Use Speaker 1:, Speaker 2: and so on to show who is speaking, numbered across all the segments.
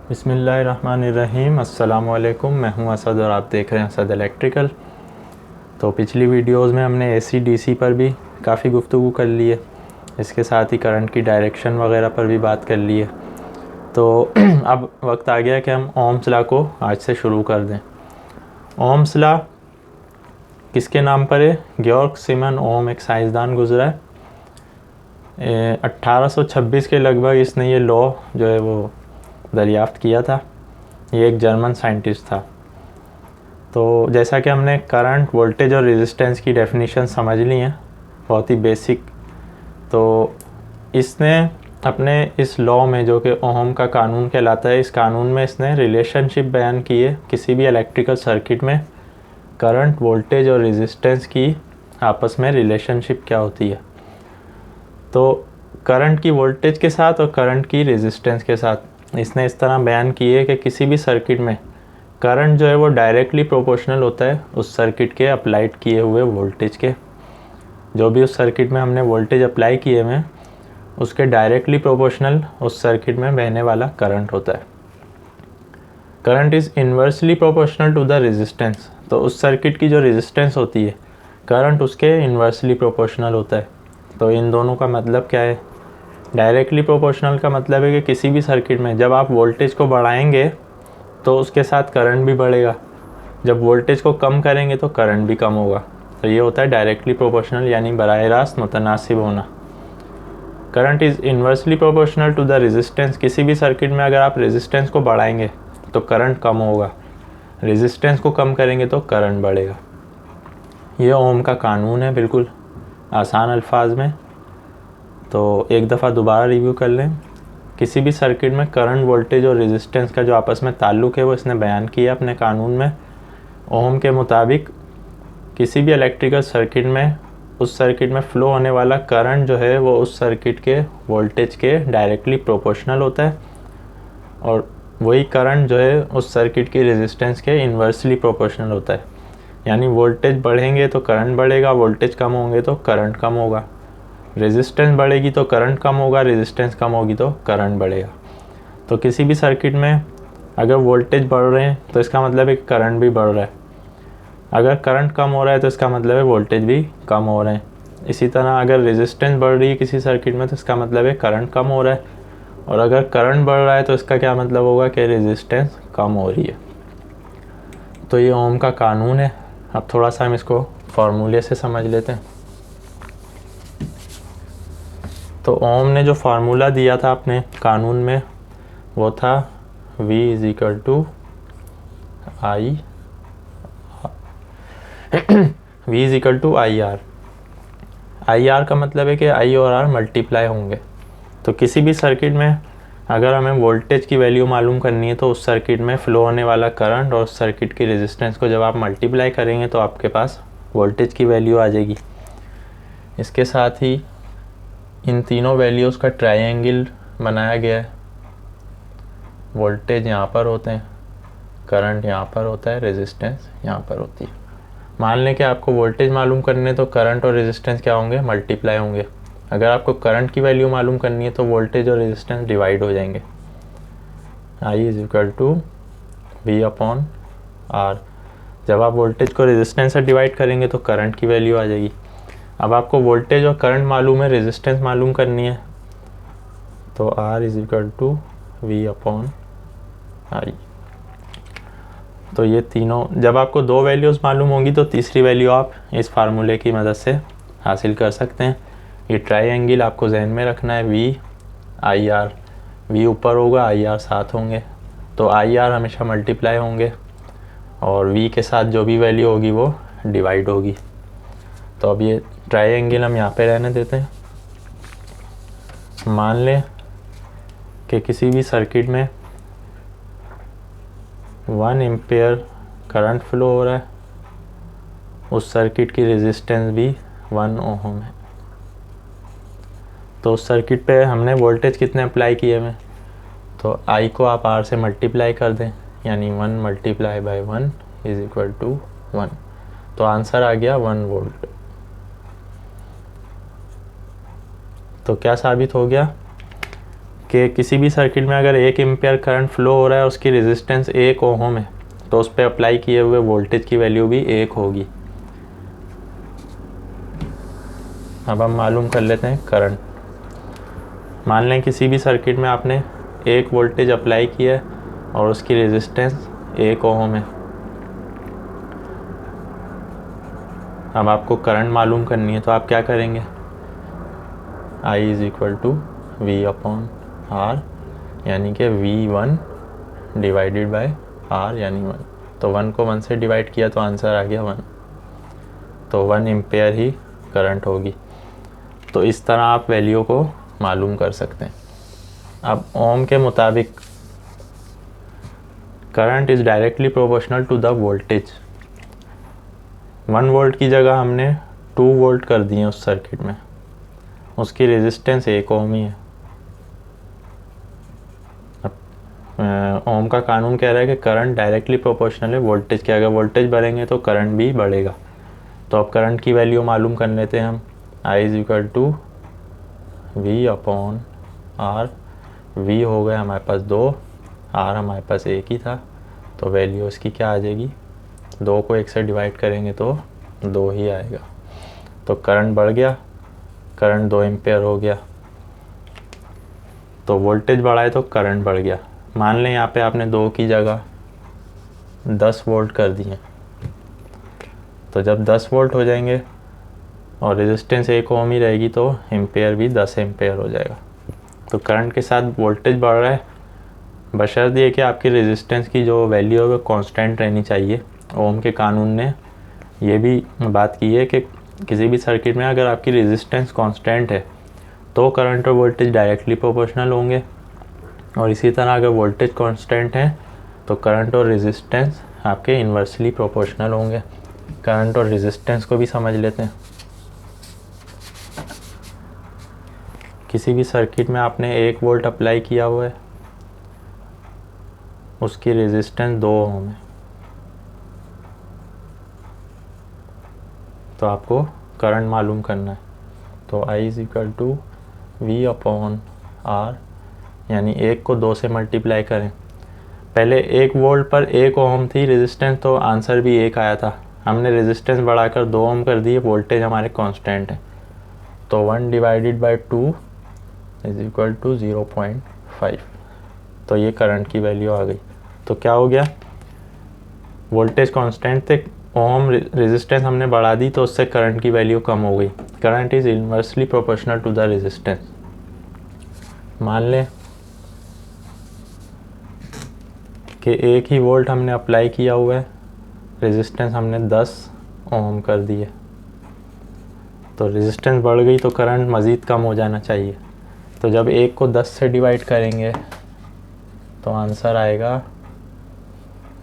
Speaker 1: बिस्मिल्लाहिर्रहमानिर्रहीम। अस्सलामुअलैकुम। मैं हूं असद और आप देख रहे हैं असद इलेक्ट्रिकल। तो पिछली वीडियोस में हमने एसी डीसी पर भी काफ़ी गुफ्तगू कर ली है, इसके साथ ही करंट की डायरेक्शन वगैरह पर भी बात कर ली है। तो अब वक्त आ गया कि हम ओम्स लॉ को आज से शुरू कर दें। ओम्स लॉ किसके नाम पर है? ग्योर्ग सिमन ओम एक साइंसदान गुजरा है। 1826 के लगभग इसने ये लॉ जो है वो दरियाफ्त किया था। ये एक जर्मन साइंटिस्ट था। तो जैसा कि हमने करंट, वोल्टेज और रेजिस्टेंस की डेफिनेशन समझ ली हैं, बहुत ही बेसिक। तो इसने अपने इस लॉ में, जो कि ओहम का कानून कहलाता है, इस कानून में इसने रिलेशनशिप बयान की है किसी भी इलेक्ट्रिकल सर्किट में करंट, वोल्टेज और रेजिस्टेंस की आपस में रिलेशनशिप क्या होती है। तो करंट की वोल्टेज के साथ और करंट की रेजिस्टेंस के साथ इसने इस तरह बयान की है कि किसी भी सर्किट में करंट जो है वो डायरेक्टली प्रोपोर्शनल होता है उस सर्किट के अप्लाइड किए हुए वोल्टेज के। जो भी उस सर्किट में हमने वोल्टेज अप्लाई किए हुए उसके डायरेक्टली प्रोपोर्शनल उस सर्किट में बहने वाला करंट होता है। Current is inversely proportional to the resistance. तो उस सर्किट की जो रेजिस्टेंस होती है, करंट उसके इन्वर्सली प्रोपोर्शनल होता है। तो इन दोनों का मतलब क्या है? डायरेक्टली प्रोपोर्शनल का मतलब है कि किसी भी सर्किट में जब आप वोल्टेज को बढ़ाएंगे तो उसके साथ करंट भी बढ़ेगा, जब वोल्टेज को कम करेंगे तो करंट भी कम होगा। तो ये होता है डायरेक्टली प्रोपोर्शनल, यानी बराह रास्त मुतनासिब होना। Current is inversely proportional to the resistance. किसी भी सर्किट में अगर आप रेजिस्टेंस को बढ़ाएंगे तो करंट कम होगा, रेजिस्टेंस को कम करेंगे तो करंट बढ़ेगा। ये ओम का कानून है, बिल्कुल आसान अल्फाज में। तो एक दफ़ा दोबारा रिव्यू कर लें। किसी भी सर्किट में करंट, वोल्टेज और रेजिस्टेंस का जो आपस में ताल्लुक़ है वो इसने बयान किया अपने कानून में। ओम के मुताबिक किसी भी इलेक्ट्रिकल सर्किट में उस सर्किट में फ़्लो होने वाला करंट जो है वो उस सर्किट के वोल्टेज के डायरेक्टली प्रोपोर्शनल होता है, और वही करंट जो है उस सर्किट की रेजिस्टेंस के इन्वर्सली प्रोपोर्शनल होता है। यानी वोल्टेज बढ़ेंगे तो करंट बढ़ेगा, वोल्टेज कम होंगे तो करंट कम होगा। रेजिस्टेंस बढ़ेगी तो करंट कम होगा, रेजिस्टेंस कम होगी तो करंट बढ़ेगा। तो किसी भी सर्किट में अगर वोल्टेज बढ़ रहे हैं तो इसका मतलब है कि करंट भी बढ़ रहा है। अगर करंट कम हो रहा है तो इसका मतलब है वोल्टेज भी कम हो रहे हैं। इसी तरह अगर रेजिस्टेंस बढ़ रही है किसी सर्किट में तो इसका मतलब है करंट कम हो रहा है, और अगर करंट बढ़ रहा है तो इसका क्या मतलब होगा कि रेजिस्टेंस कम हो रही है। तो ये ओम का कानून है। अब थोड़ा सा हम इसको फार्मूले से समझ लेते हैं। तो ओम ने जो फार्मूला दिया था अपने कानून में वो था V is equal to I V is equal to I R. I R का मतलब है कि आई और आर मल्टीप्लाई होंगे। तो किसी भी सर्किट में अगर हमें वोल्टेज की वैल्यू मालूम करनी है तो उस सर्किट में फ़्लो होने वाला करंट और उस सर्किट की रेजिस्टेंस को जब आप मल्टीप्लाई करेंगे तो आपके पास वोल्टेज की वैल्यू आ जाएगी। इसके साथ ही इन तीनों वैल्यूज़ का ट्रायंगल बनाया गया है। वोल्टेज यहाँ पर होते हैं, करंट यहाँ पर होता है, रेजिस्टेंस यहाँ पर होती है। मान लें कि आपको वोल्टेज मालूम करने तो करंट और रेजिस्टेंस क्या होंगे? मल्टीप्लाई होंगे। अगर आपको करंट की वैल्यू मालूम करनी है तो वोल्टेज और रेजिस्टेंस डिवाइड हो जाएंगे। I is equal to V upon R. जब आप वोल्टेज को रेजिस्टेंस से डिवाइड करेंगे तो करंट की वैल्यू आ जाएगी। अब आपको वोल्टेज और करंट मालूम है, रेजिस्टेंस मालूम करनी है, तो R is equal to V upon I. तो ये तीनों, जब आपको दो वैल्यूज़ मालूम होंगी तो तीसरी वैल्यू आप इस फार्मूले की मदद से हासिल कर सकते हैं। ये ट्रायंगल आपको जहन में रखना है, वी आई आर। वी ऊपर होगा, आई आर साथ होंगे, तो आई आर हमेशा मल्टीप्लाई होंगे और वी के साथ जो भी वैल्यू होगी वो डिवाइड होगी। तो अब ये ट्रायंगल हम यहाँ पे रहने देते हैं। मान लें कि किसी भी सर्किट में 1 एम्पेयर करंट फ्लो हो रहा है, उस सर्किट की रेजिस्टेंस भी 1 ओम है। तो उस सर्किट पे हमने वोल्टेज कितने अप्लाई किए हुए? तो आई को आप आर से मल्टीप्लाई कर दें, यानी 1 multiply by 1 is equal to 1। तो आंसर आ गया 1 वोल्ट। तो क्या साबित हो गया कि किसी भी सर्किट में अगर 1 एम्पियर करंट फ्लो हो रहा है, उसकी रेजिस्टेंस 1 ओम है, तो उस पर अप्लाई किए हुए वोल्टेज की वैल्यू भी 1 होगी। अब हम मालूम कर लेते हैं करंट। मान लें किसी भी सर्किट में आपने 1 वोल्टेज अप्लाई किया है और उसकी रेजिस्टेंस 1 ओम है। अब आपको करंट मालूम करनी है, तो आप क्या करेंगे, I is equal to V upon R, यानी कि V1 डिवाइडेड बाय R यानी 1। तो 1 को 1 से डिवाइड किया तो आंसर आ गया 1, तो 1 एम्पेयर ही करंट होगी। तो इस तरह आप वैल्यू को मालूम कर सकते हैं। अब ओम के मुताबिक current is directly proportional to the voltage. 1 volt की जगह हमने 2 वोल्ट कर दिए उस सर्किट में, उसकी रेजिस्टेंस 1 ओम ही है। अब ओम का कानून कह रहा है कि करंट डायरेक्टली प्रोपोर्शनल है वोल्टेज के, अगर वोल्टेज बढ़ेंगे तो करंट भी बढ़ेगा। तो अब करंट की वैल्यू मालूम कर लेते हैं हम, I is equal to V upon R. V हो गया हमारे पास 2, आर हमारे पास 1 ही था, तो वैल्यू उसकी क्या आ जाएगी, 2 को 1 से डिवाइड करेंगे तो 2 ही आएगा। तो करंट बढ़ गया, करंट 2 एम्पेयर हो गया, तो वोल्टेज बढ़ा है तो करंट बढ़ गया। मान लें यहाँ पे आपने 2 की जगह 10 वोल्ट कर दिए, तो जब 10 वोल्ट हो जाएंगे और रेजिस्टेंस 1 ओम ही रहेगी तो एम्पेयर भी 10 एम्पेयर हो जाएगा। तो करंट के साथ वोल्टेज बढ़ रहा है, बशर्ते ये कि आपकी रेजिस्टेंस की जो वैल्यू है वो कांस्टेंट रहनी चाहिए। ओम के कानून ने ये भी बात की है कि किसी भी सर्किट में अगर आपकी रेजिस्टेंस कांस्टेंट है तो करंट और वोल्टेज डायरेक्टली प्रोपोर्शनल होंगे, और इसी तरह अगर वोल्टेज कांस्टेंट है तो करंट और रेजिस्टेंस आपके इन्वर्सली प्रोपोर्शनल होंगे। करंट और रेजिस्टेंस को भी समझ लेते हैं। किसी भी सर्किट में आपने 1 वोल्ट अप्लाई किया हुआ है, उसकी रेजिस्टेंस 2 ओम है, तो आपको करंट मालूम करना है। तो I is equal to V upon R, यानी 1 को 2 से मल्टीप्लाई करें। पहले 1 वोल्ट पर 1 ओम थी रेजिस्टेंस, तो आंसर भी 1 आया था। हमने रेजिस्टेंस बढ़ाकर 2 ओम कर दिए, वोल्टेज हमारे कांस्टेंट है, तो 1 divided by 2 is equal to 0.5। तो ये करंट की वैल्यू आ गई। तो क्या हो गया, वोल्टेज कांस्टेंट थे, ओम रेजिस्टेंस हमने बढ़ा दी तो उससे करंट की वैल्यू कम हो गई। Current is inversely proportional to the resistance. मान लें कि 1 ही वोल्ट हमने अप्लाई किया हुआ है, रेजिस्टेंस हमने 10 ओम कर दी है, तो रेजिस्टेंस बढ़ गई तो करंट मज़ीद कम हो जाना चाहिए। तो जब 1 को 10 से डिवाइड करेंगे तो आंसर आएगा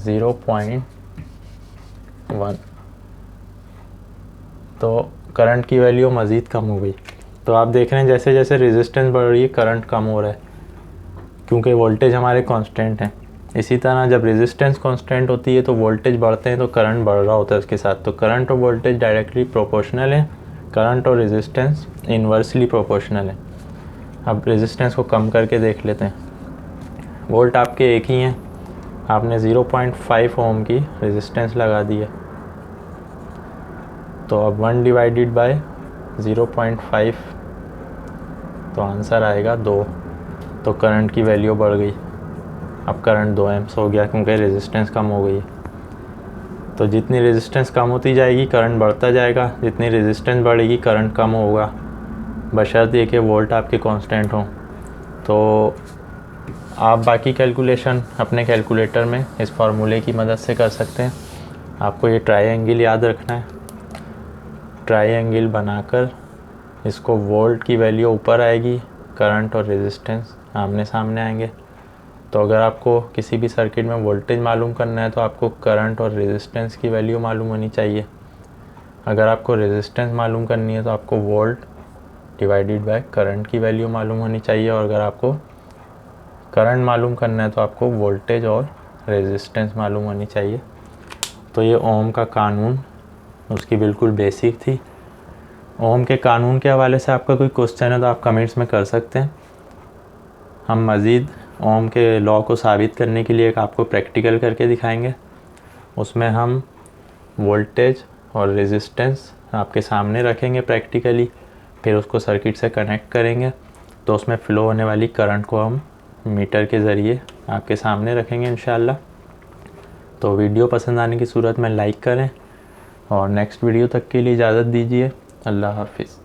Speaker 1: 0.1। तो करंट की वैल्यू मज़ीद कम हो गई। तो आप देख रहे हैं जैसे जैसे रेजिस्टेंस बढ़ रही है करंट कम हो रहा है, क्योंकि वोल्टेज हमारे कांस्टेंट हैं। इसी तरह जब रेजिस्टेंस कांस्टेंट होती है तो वोल्टेज बढ़ते हैं तो करंट बढ़ रहा होता है उसके साथ। तो करंट और वोल्टेज डायरेक्टली प्रोपोर्शनल है, करंट और रेजिस्टेंस इन्वर्सली प्रोपोर्शनल है। अब रेजिस्टेंस को कम करके देख लेते हैं। वोल्ट आपके 1 ही हैं, आपने 0.5 ओम की रेजिस्टेंस लगा दी है, तो अब 1 डिवाइडेड बाय 0.5, तो आंसर आएगा 2। तो करंट की वैल्यू बढ़ गई, अब करंट 2 एम्प्स हो गया क्योंकि रेजिस्टेंस कम हो गई है। तो जितनी रेजिस्टेंस कम होती जाएगी करंट बढ़ता जाएगा, जितनी रेजिस्टेंस बढ़ेगी करंट कम होगा, बशर्ते कि वोल्ट आपके कांस्टेंट हों। तो आप बाकी कैलकुलेशन अपने कैलकुलेटर में इस फार्मूले की मदद से कर सकते हैं। आपको ये ट्रायंगल याद रखना है। ट्रायंगल बनाकर इसको वोल्ट की वैल्यू ऊपर आएगी, करंट और रेजिस्टेंस आमने सामने आएंगे। तो अगर आपको किसी भी सर्किट में वोल्टेज मालूम करना है तो आपको करंट और रेजिस्टेंस की वैल्यू मालूम होनी चाहिए। अगर आपको रेजिस्टेंस मालूम करनी है तो आपको वोल्ट डिवाइडेड बाय करंट की वैल्यू मालूम होनी चाहिए, और अगर आपको करंट मालूम करना है तो आपको वोल्टेज और रेजिस्टेंस मालूम होनी चाहिए। तो ये ओम का कानून उसकी बिल्कुल बेसिक थी। ओम के कानून के हवाले से आपका कोई क्वेश्चन है तो आप कमेंट्स में कर सकते हैं। हम मज़ीद ओम के लॉ को साबित करने के लिए एक आपको प्रैक्टिकल करके दिखाएंगे। उसमें हम वोल्टेज और रेजिस्टेंस आपके सामने रखेंगे प्रैक्टिकली, फिर उसको सर्किट से कनेक्ट करेंगे तो उसमें फ़्लो होने वाली करंट को हम मीटर के ज़रिए आपके सामने रखेंगे इंशाल्लाह। तो वीडियो पसंद आने की सूरत में लाइक करें और नेक्स्ट वीडियो तक के लिए इजाज़त दीजिए। अल्लाह हाफिज़।